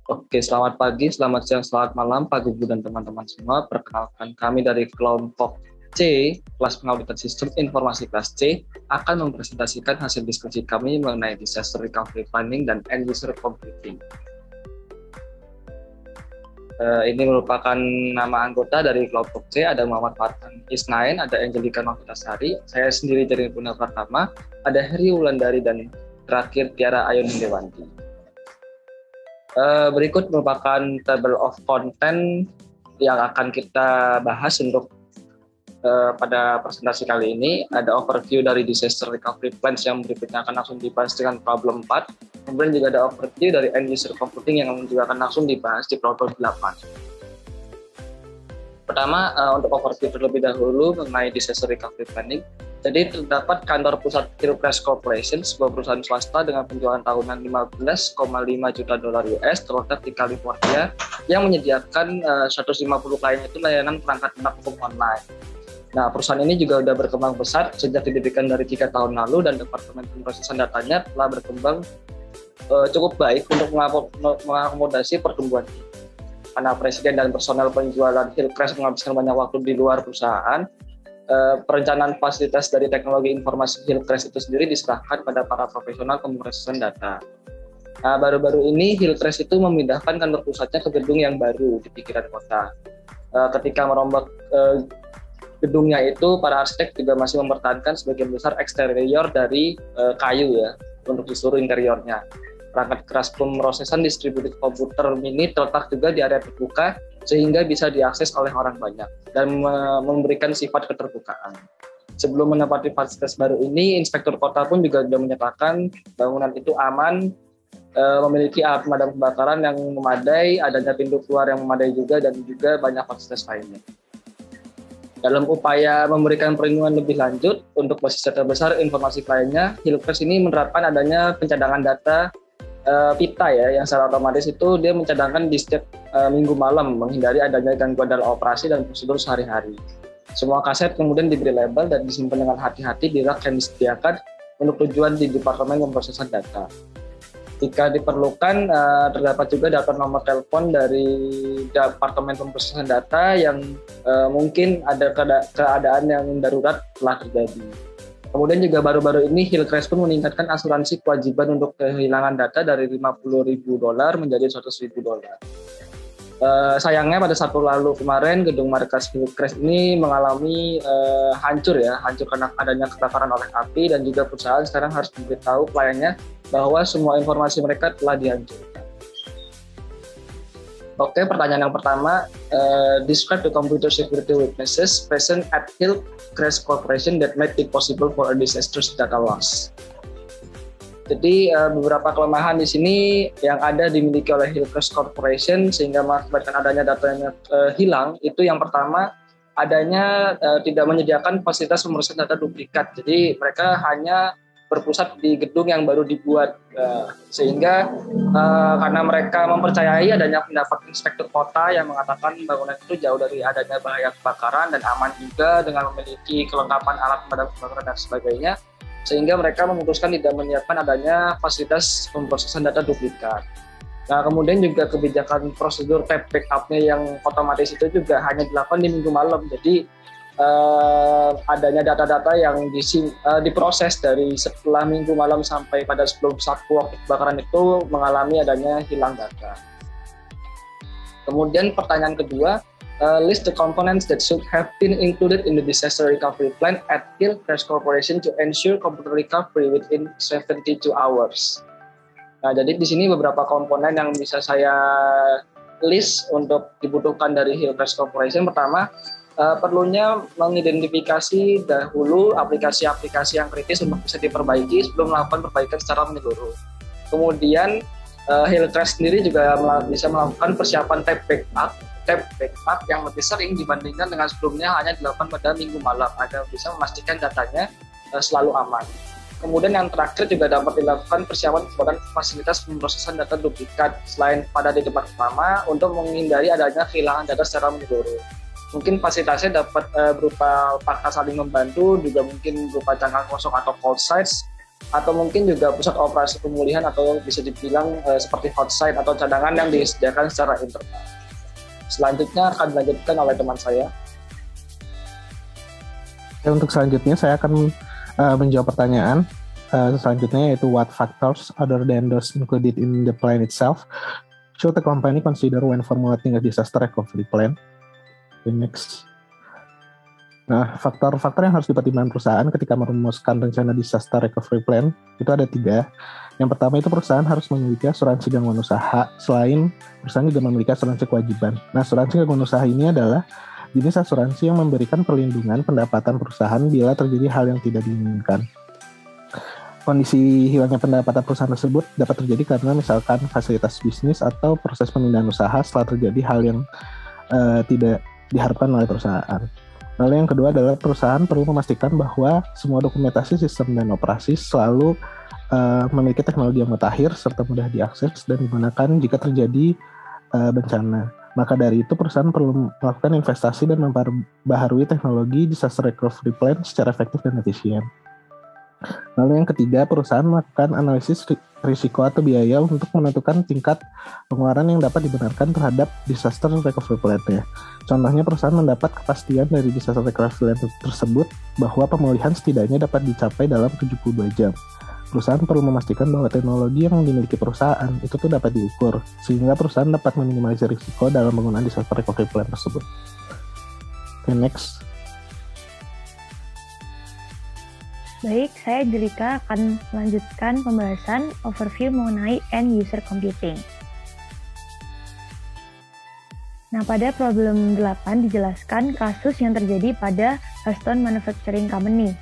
Oke, selamat pagi, selamat siang, selamat malam, Pak Gugu dan teman-teman semua. Perkenalkan kami dari kelompok C, kelas pengauditan sistem informasi kelas C, akan mempresentasikan hasil diskusi kami mengenai disaster recovery planning dan end user computing. Ini merupakan nama anggota dari kelompok C, ada Muhammad Farhan Isnain, ada Angelika Novitasari, saya sendiri dari Puna Pratama, ada Heri Wulandari, dan terakhir Tiara Ayun Dewanti. Berikut merupakan table of content yang akan kita bahas untuk pada presentasi kali ini. Ada overview dari disaster recovery plans yang berikutnya akan langsung dibahas dengan problem 4. Kemudian juga ada overview dari end user computing yang juga akan langsung dibahas di problem 8. Pertama, untuk overview terlebih dahulu mengenai disaster recovery planning. Jadi terdapat kantor pusat Hillcrest Corporation, sebuah perusahaan swasta dengan penjualan tahunan 15,5 juta dolar US terletak di California yang menyediakan 150 klien itu layanan perangkat lunak hukum online. Nah, perusahaan ini juga sudah berkembang besar sejak didirikan dari 3 tahun lalu dan departemen pemrosesan datanya telah berkembang cukup baik untuk mengakomodasi pertumbuhan ini. Karena presiden dan personel penjualan Hillcrest menghabiskan banyak waktu di luar perusahaan, perencanaan fasilitas dari teknologi informasi Hillcrest itu sendiri diserahkan pada para profesional pemrosesan data. Nah, baru-baru ini Hillcrest itu memindahkan kantor pusatnya ke gedung yang baru di pinggiran kota. Ketika merombak gedungnya itu, para arsitek juga masih mempertahankan sebagian besar eksterior dari kayu ya untuk di seluruh interiornya. Perangkat keras pemrosesan distributed komputer mini terletak juga di area terbuka sehingga bisa diakses oleh orang banyak dan memberikan sifat keterbukaan. Sebelum menempati fasilitas baru ini, inspektur kota pun juga sudah menyatakan bangunan itu aman, memiliki alat pemadam kebakaran yang memadai, adanya pintu keluar yang memadai juga, dan juga banyak fasilitas lainnya. Dalam upaya memberikan perlindungan lebih lanjut untuk basis data besar informasi kliennya, Hillcrest ini menerapkan adanya pencadangan data pita ya, yang secara otomatis itu dia mencadangkan di setiap minggu malam, menghindari adanya gangguan dalam operasi dan prosedur sehari-hari. Semua kaset kemudian diberi label dan disimpan dengan hati-hati di rak yang disediakan untuk tujuan di Departemen Pemrosesan Data. Jika diperlukan, terdapat juga data nomor telepon dari Departemen Pemrosesan Data yang mungkin ada keadaan yang darurat telah terjadi. Kemudian juga baru-baru ini Hillcrest pun meningkatkan asuransi kewajiban untuk kehilangan data dari $50.000 menjadi $100.000. Sayangnya pada Sabtu lalu kemarin gedung markas Hillcrest ini mengalami hancur karena adanya kebakaran oleh api, dan juga perusahaan sekarang harus memberitahu kliennya bahwa semua informasi mereka telah dihancurkan. Oke, pertanyaan yang pertama, describe the computer security weaknesses present at Hillcrest Corporation that made it possible for a disastrous data loss. Jadi beberapa kelemahan di sini yang ada dimiliki oleh Hillcrest Corporation sehingga mengakibatkan adanya data yang hilang. Itu yang pertama, adanya tidak menyediakan fasilitas pemrosesan data duplikat. Jadi mereka hanya berpusat di gedung yang baru dibuat, sehingga karena mereka mempercayai adanya pendapat inspektur kota yang mengatakan bangunan itu jauh dari adanya bahaya kebakaran dan aman juga dengan memiliki kelengkapan alat pemadam kebakaran dan sebagainya, sehingga mereka memutuskan tidak menyiapkan adanya fasilitas pemrosesan data duplikat. Nah, kemudian juga kebijakan prosedur tape backup-nya yang otomatis itu juga hanya dilakukan di minggu malam. Jadi adanya data-data yang diproses dari setelah minggu malam sampai pada sebelum saat waktu kebakaran itu mengalami adanya hilang data. Kemudian pertanyaan kedua, list the components that should have been included in the disaster recovery plan at Hillcrest Corporation to ensure computer recovery within 72 hours. Nah, jadi di sini beberapa komponen yang bisa saya list untuk dibutuhkan dari Hillcrest Corporation. Pertama, perlunya mengidentifikasi dahulu aplikasi-aplikasi yang kritis untuk bisa diperbaiki sebelum melakukan perbaikan secara menyeluruh. Kemudian Hillcrest sendiri juga bisa melakukan persiapan tape backup yang lebih sering dibandingkan dengan sebelumnya hanya dilakukan pada minggu malam agar bisa memastikan datanya selalu aman. Kemudian yang terakhir juga dapat dilakukan persiapan pembuatan fasilitas pemrosesan data duplikat selain pada di tempat pertama untuk menghindari adanya kehilangan data secara menyeluruh. Mungkin fasilitasnya dapat berupa fakta saling membantu, juga mungkin berupa jangka kosong atau cold sites, atau mungkin juga pusat operasi pemulihan atau bisa dibilang seperti hot site atau cadangan yang disediakan secara internal. Selanjutnya akan dilanjutkan oleh teman saya. Untuk selanjutnya saya akan menjawab pertanyaan selanjutnya, yaitu what factors other than those included in the plan itself should the company consider when formulating a disaster recovery plan? Next. Nah, faktor-faktor yang harus dipertimbangkan perusahaan ketika merumuskan rencana disaster recovery plan itu ada 3. Yang pertama itu perusahaan harus memiliki asuransi gangguan usaha, selain perusahaan juga memiliki asuransi kewajiban. Nah, asuransi gangguan usaha ini adalah jenis asuransi yang memberikan perlindungan pendapatan perusahaan bila terjadi hal yang tidak diinginkan. Kondisi hilangnya pendapatan perusahaan tersebut dapat terjadi karena misalkan fasilitas bisnis atau proses pemindahan usaha setelah terjadi hal yang tidak diharapkan oleh perusahaan. Lalu yang kedua adalah perusahaan perlu memastikan bahwa semua dokumentasi sistem dan operasi selalu memiliki teknologi yang mutakhir serta mudah diakses dan digunakan jika terjadi bencana. Maka dari itu perusahaan perlu melakukan investasi dan memperbaharui teknologi disaster recovery plan secara efektif dan efisien. Lalu yang ketiga, perusahaan melakukan analisis risiko atau biaya untuk menentukan tingkat pengeluaran yang dapat dibenarkan terhadap disaster recovery plan-nya. Contohnya, perusahaan mendapat kepastian dari disaster recovery plan tersebut bahwa pemulihan setidaknya dapat dicapai dalam 72 jam. Perusahaan perlu memastikan bahwa teknologi yang dimiliki perusahaan itu tuh dapat diukur, sehingga perusahaan dapat meminimalisir risiko dalam penggunaan disaster recovery plan tersebut. Okay, next. Baik, saya Jelika akan melanjutkan pembahasan overview mengenai end user computing. Nah, pada problem 8 dijelaskan kasus yang terjadi pada Huston Manufacturing Company.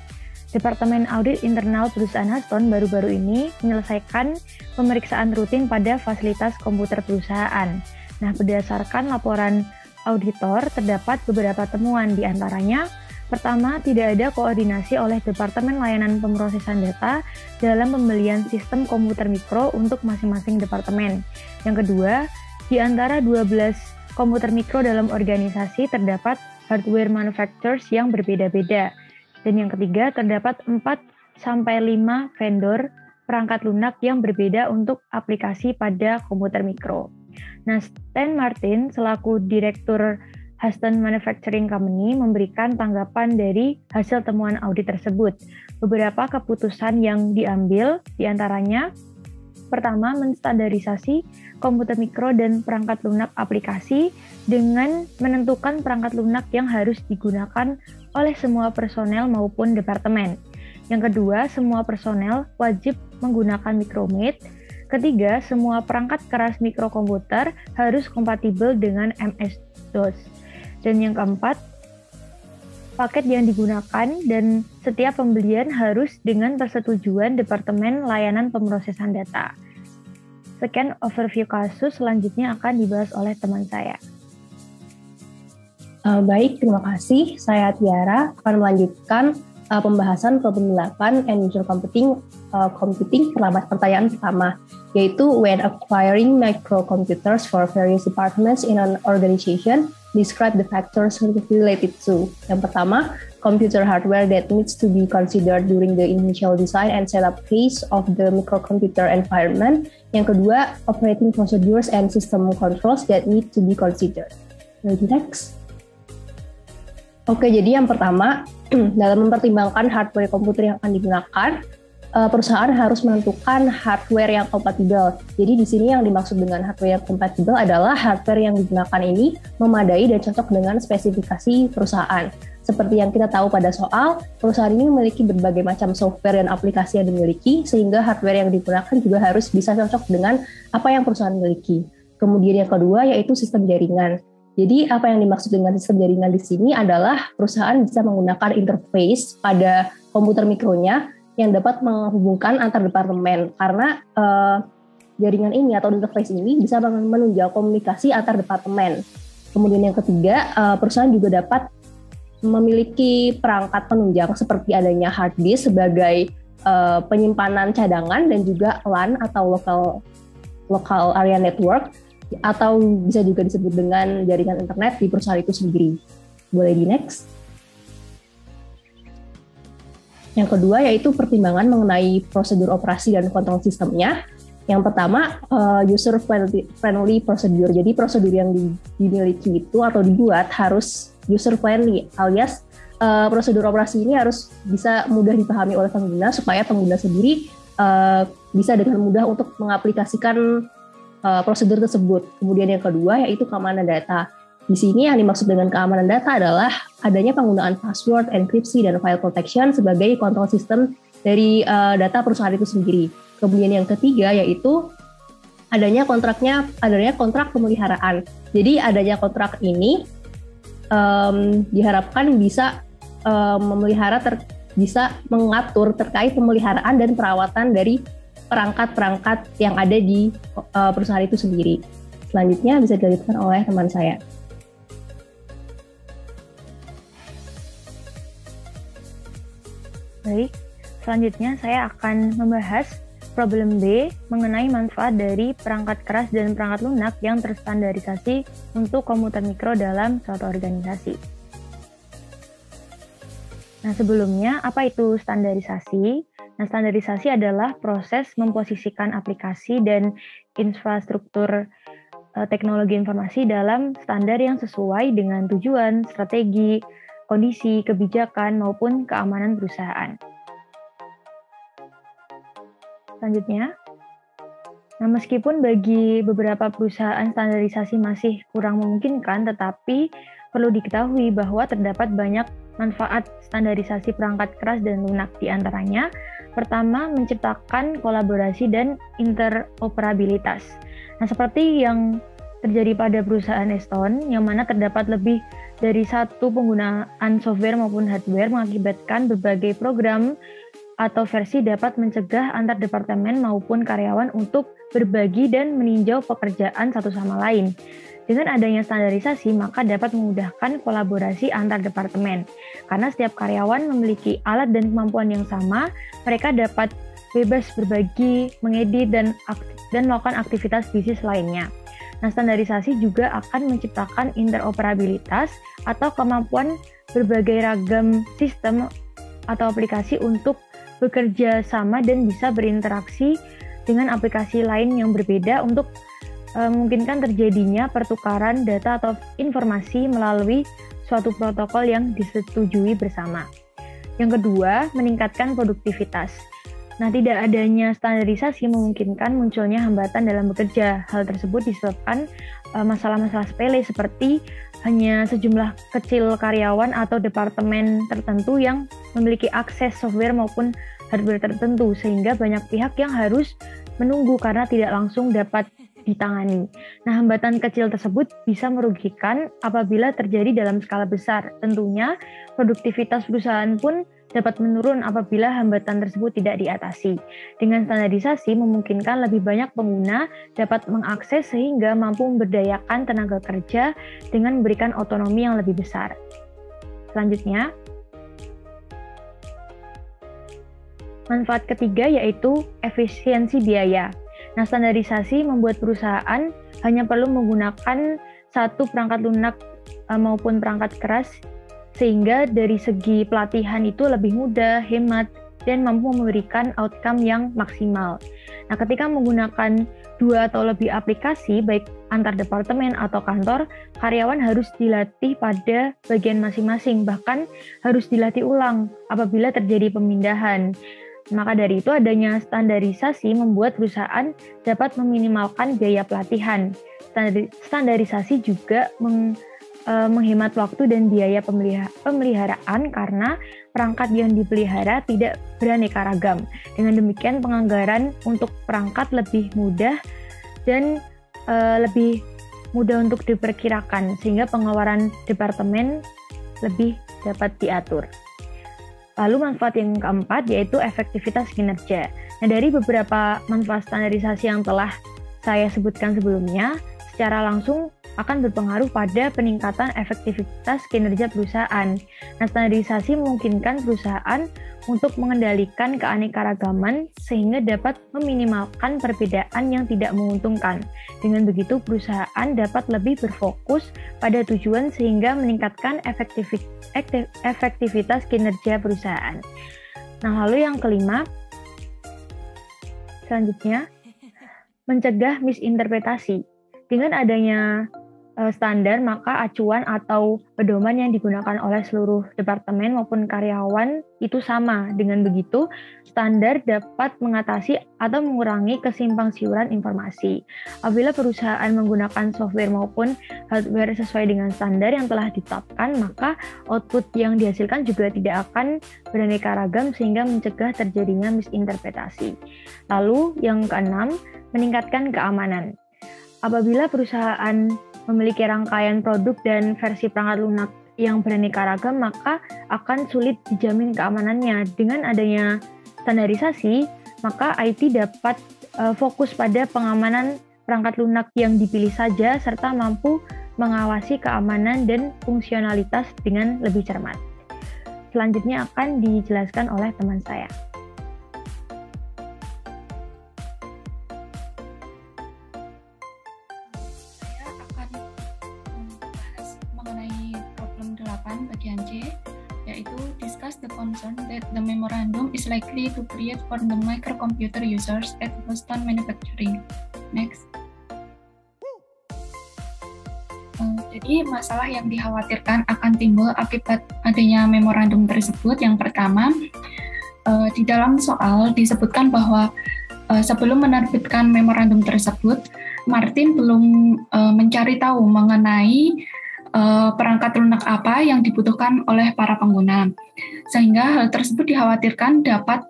Departemen Audit Internal perusahaan Huston baru-baru ini menyelesaikan pemeriksaan rutin pada fasilitas komputer perusahaan. Nah, berdasarkan laporan auditor, terdapat beberapa temuan, di antaranya pertama, tidak ada koordinasi oleh Departemen Layanan Pemrosesan Data dalam pembelian sistem komputer mikro untuk masing-masing departemen. Yang kedua, di antara 12 komputer mikro dalam organisasi terdapat hardware manufacturers yang berbeda-beda. Dan yang ketiga, terdapat 4-5 vendor perangkat lunak yang berbeda untuk aplikasi pada komputer mikro. Nah, Stan Martin selaku Direktur Huston Manufacturing Company memberikan tanggapan dari hasil temuan audit tersebut. Beberapa keputusan yang diambil diantaranya, pertama, menstandarisasi komputer mikro dan perangkat lunak aplikasi dengan menentukan perangkat lunak yang harus digunakan oleh semua personel maupun departemen. Yang kedua, semua personel wajib menggunakan Micromate. Ketiga, semua perangkat keras mikrokomputer harus kompatibel dengan MS-DOS. Dan yang keempat, paket yang digunakan dan setiap pembelian harus dengan persetujuan Departemen Layanan Pemrosesan Data. Sekian overview kasus, selanjutnya akan dibahas oleh teman saya. Baik, terima kasih. Saya Tiara akan melanjutkan pembahasan problem 8 and user computing pertanyaan pertama, yaitu when acquiring microcomputers for various departments in an organization, describe the factors related to. Yang pertama, computer hardware that needs to be considered during the initial design and setup phase of the microcomputer environment. Yang kedua, operating procedures and system controls that need to be considered. Next. Oke, jadi yang pertama, dalam mempertimbangkan hardware komputer yang akan digunakan, perusahaan harus menentukan hardware yang kompatibel. Jadi di sini yang dimaksud dengan hardware yang kompatibel adalah hardware yang digunakan ini memadai dan cocok dengan spesifikasi perusahaan. Seperti yang kita tahu pada soal, perusahaan ini memiliki berbagai macam software dan aplikasi yang dimiliki, sehingga hardware yang digunakan juga harus bisa cocok dengan apa yang perusahaan miliki. Kemudian yang kedua yaitu sistem jaringan. Jadi apa yang dimaksud dengan sistem jaringan di sini adalah perusahaan bisa menggunakan interface pada komputer mikronya yang dapat menghubungkan antar departemen, karena jaringan ini atau interface ini bisa menunjang komunikasi antar departemen. Kemudian yang ketiga, perusahaan juga dapat memiliki perangkat penunjang seperti adanya hard disk sebagai penyimpanan cadangan dan juga LAN atau local area network, atau bisa juga disebut dengan jaringan internet di perusahaan itu sendiri. Boleh di next? Yang kedua yaitu pertimbangan mengenai prosedur operasi dan kontrol sistemnya. Yang pertama, user friendly prosedur. Jadi prosedur yang dimiliki itu atau dibuat harus user friendly, alias prosedur operasi ini harus bisa mudah dipahami oleh pengguna supaya pengguna sendiri bisa dengan mudah untuk mengaplikasikan prosedur tersebut. Kemudian yang kedua yaitu keamanan data. Di sini yang dimaksud dengan keamanan data adalah adanya penggunaan password, enkripsi, dan file protection sebagai kontrol sistem dari data perusahaan itu sendiri. Kemudian yang ketiga yaitu adanya kontrak pemeliharaan. Jadi adanya kontrak ini diharapkan bisa bisa mengatur terkait pemeliharaan dan perawatan dari perangkat-perangkat yang ada di perusahaan itu sendiri. Selanjutnya bisa dilanjutkan oleh teman saya. Baik, selanjutnya saya akan membahas problem B mengenai manfaat dari perangkat keras dan perangkat lunak yang terstandarisasi untuk komputer mikro dalam suatu organisasi. Nah, sebelumnya, apa itu standarisasi? Nah, standarisasi adalah proses memposisikan aplikasi dan infrastruktur teknologi informasi dalam standar yang sesuai dengan tujuan, strategi, kondisi, kebijakan, maupun keamanan perusahaan. Selanjutnya, nah meskipun bagi beberapa perusahaan standarisasi masih kurang memungkinkan, tetapi perlu diketahui bahwa terdapat banyak manfaat standarisasi perangkat keras dan lunak, di antaranya. Pertama, menciptakan kolaborasi dan interoperabilitas. Nah, seperti yang terjadi pada perusahaan Eston, yang mana terdapat lebih dari satu penggunaan software maupun hardware mengakibatkan berbagai program atau versi dapat mencegah antar departemen maupun karyawan untuk berbagi dan meninjau pekerjaan satu sama lain. Dengan adanya standarisasi, maka dapat memudahkan kolaborasi antar departemen. Karena setiap karyawan memiliki alat dan kemampuan yang sama, mereka dapat bebas berbagi, mengedit, dan melakukan aktivitas bisnis lainnya. Nah, standarisasi juga akan menciptakan interoperabilitas atau kemampuan berbagai ragam sistem atau aplikasi untuk bekerja sama dan bisa berinteraksi dengan aplikasi lain yang berbeda untuk memungkinkan terjadinya pertukaran data atau informasi melalui suatu protokol yang disetujui bersama. Yang kedua, meningkatkan produktivitas. Nah, tidak adanya standarisasi memungkinkan munculnya hambatan dalam bekerja. Hal tersebut disebabkan masalah-masalah sepele seperti hanya sejumlah kecil karyawan atau departemen tertentu yang memiliki akses software maupun hardware tertentu, sehingga banyak pihak yang harus menunggu karena tidak langsung dapat ditangani. Nah, hambatan kecil tersebut bisa merugikan apabila terjadi dalam skala besar. Tentunya, produktivitas perusahaan pun dapat menurun apabila hambatan tersebut tidak diatasi. Dengan standarisasi, memungkinkan lebih banyak pengguna dapat mengakses sehingga mampu memberdayakan tenaga kerja dengan memberikan otonomi yang lebih besar. Selanjutnya, manfaat ketiga yaitu efisiensi biaya. Nah, standarisasi membuat perusahaan hanya perlu menggunakan satu perangkat lunak maupun perangkat keras, sehingga dari segi pelatihan itu lebih mudah, hemat, dan mampu memberikan outcome yang maksimal. Nah, ketika menggunakan dua atau lebih aplikasi, baik antar departemen atau kantor, karyawan harus dilatih pada bagian masing-masing, bahkan harus dilatih ulang apabila terjadi pemindahan. Maka dari itu, adanya standarisasi membuat perusahaan dapat meminimalkan biaya pelatihan. Standarisasi juga menghemat waktu dan biaya pemeliharaan karena perangkat yang dipelihara tidak beraneka ragam. Dengan demikian, penganggaran untuk perangkat lebih mudah dan lebih mudah untuk diperkirakan, sehingga pengeluaran departemen lebih dapat diatur. Lalu manfaat yang keempat yaitu efektivitas kinerja. Nah, dari beberapa manfaat standarisasi yang telah saya sebutkan sebelumnya, secara langsung akan berpengaruh pada peningkatan efektivitas kinerja perusahaan. Nah, standarisasi memungkinkan perusahaan untuk mengendalikan keanekaragaman sehingga dapat meminimalkan perbedaan yang tidak menguntungkan. Dengan begitu, perusahaan dapat lebih berfokus pada tujuan sehingga meningkatkan efektivitas kinerja perusahaan. Nah, lalu yang kelima, selanjutnya, mencegah misinterpretasi. Dengan adanya standar, maka acuan atau pedoman yang digunakan oleh seluruh departemen maupun karyawan itu sama. Dengan begitu, standar dapat mengatasi atau mengurangi kesimpang siuran informasi. Apabila perusahaan menggunakan software maupun hardware sesuai dengan standar yang telah ditetapkan, maka output yang dihasilkan juga tidak akan beraneka ragam sehingga mencegah terjadinya misinterpretasi. Lalu yang keenam, meningkatkan keamanan. Apabila perusahaan memiliki rangkaian produk dan versi perangkat lunak yang beraneka ragam, maka akan sulit dijamin keamanannya. Dengan adanya standarisasi, maka IT dapat fokus pada pengamanan perangkat lunak yang dipilih saja, serta mampu mengawasi keamanan dan fungsionalitas dengan lebih cermat. Selanjutnya akan dijelaskan oleh teman saya. Bagian C, yaitu discuss the concern that the memorandum is likely to create for the microcomputer users at Boston Manufacturing. Next. Jadi masalah yang dikhawatirkan akan timbul akibat adanya memorandum tersebut. Yang pertama, di dalam soal disebutkan bahwa sebelum menerbitkan memorandum tersebut, Martin belum mencari tahu mengenai perangkat lunak apa yang dibutuhkan oleh para pengguna, sehingga hal tersebut dikhawatirkan dapat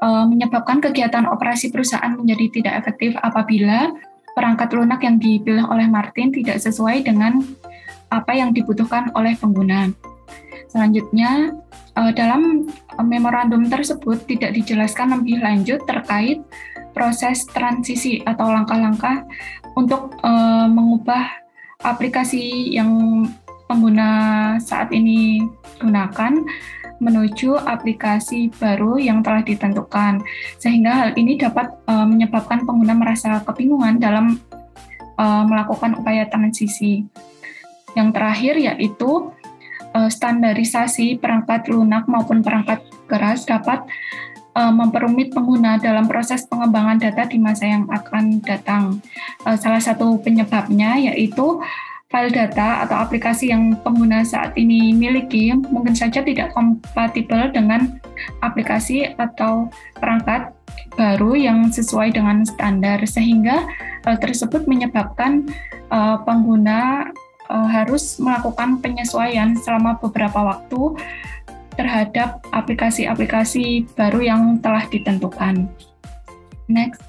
menyebabkan kegiatan operasi perusahaan menjadi tidak efektif apabila perangkat lunak yang dipilih oleh Martin tidak sesuai dengan apa yang dibutuhkan oleh pengguna. Selanjutnya, dalam memorandum tersebut tidak dijelaskan lebih lanjut terkait proses transisi atau langkah-langkah untuk mengubah aplikasi yang pengguna saat ini gunakan menuju aplikasi baru yang telah ditentukan, sehingga hal ini dapat menyebabkan pengguna merasa kebingungan dalam melakukan upaya transisi. Yang terakhir yaitu standarisasi perangkat lunak maupun perangkat keras dapat memperumit pengguna dalam proses pengembangan data di masa yang akan datang. Salah satu penyebabnya yaitu file data atau aplikasi yang pengguna saat ini miliki mungkin saja tidak kompatibel dengan aplikasi atau perangkat baru yang sesuai dengan standar, sehingga hal tersebut menyebabkan pengguna harus melakukan penyesuaian selama beberapa waktu terhadap aplikasi-aplikasi baru yang telah ditentukan. Next.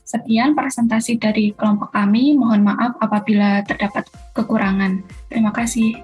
Sekian presentasi dari kelompok kami. Mohon maaf apabila terdapat kekurangan. Terima kasih.